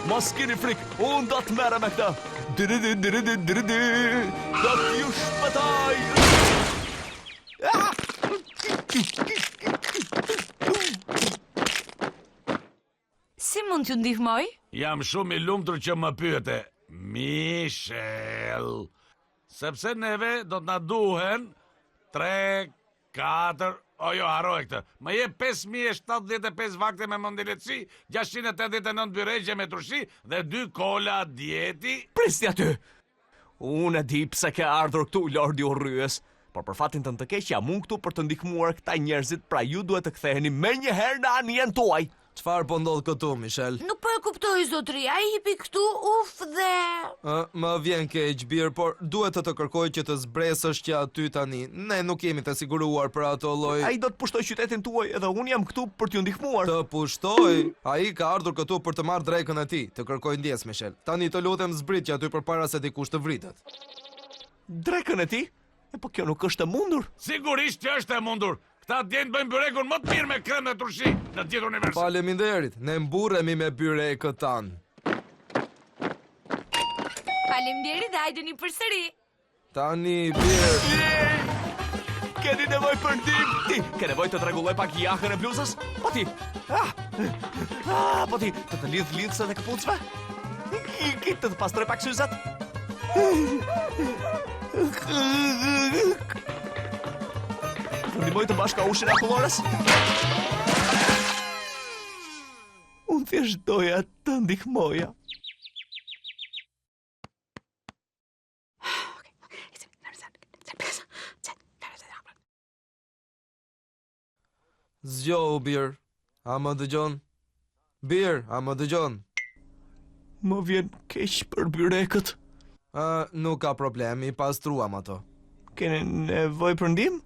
Mos keni frik, unë do të merrem me këta. Diridi. Do t'ju shpëtoj. Si mund t'ju ndihmoj? Jam shumë i lumtur që më pyete. Michel. Sepse neve do t'na duhen 3, 4... O jo, haroj këtë. Më je 5.075 vakte me mondiletësi, 689 byregje me trushi dhe 2 kola djeti. Prisni aty. Unë e di pse ke ardhur këtu, Lordi Urryes. Por për fatin të keq jam unë këtu për të ndihmuar këta njerëzit, pra ju duhet të ktheheni menjëherë në anijen tuaj. Çfarë po ndodh këtu, Michel? Nuk po e kuptoj, zotëri. Ai hipi këtu, dhe... Më vjen keq, Bir, por duhet të kërkoj që të zbresësh që aty tani. Ne nuk jemi të siguruar për ato lloj. Ai do të pushtoj qytetin tuaj edhe unë jam këtu për t'ju ndihmuar. Të pushtoj? Ai ka ardhur këtu për të marrë drekën e tij, të kërkoj ndjes, Michel. Tani të lutem zbritja aty përpara se dikush të vritet. Drekën e tij? Po kjo nuk është e mundur. Sigurisht që është e mundur. Këta djenë bëjmë byrekun më të mirë me krem dhe turshi në gjithë universin. Faleminderit, ne mburremi me byrekët tanë. Faleminderit dhe hajdeni përsëri. Tani, Bir. Keni nevojë për ndihmë? Ti ke nevojë të rregulloj pak jakën e bluzës? Po ti. Po ti, të lidh lidhse dhe këpucëve? Të pastroj pak syzat? Të ndihmoj të bashka ushin akullores? Unë thjesht doja të ndihmoja. Zgjohu, Bir. A më dëgjon? Bir, a më dëgjon? Më vjen keq për byrekët. Nuk ka problem, i pastruam ato. Keni nevojë për ndihmë?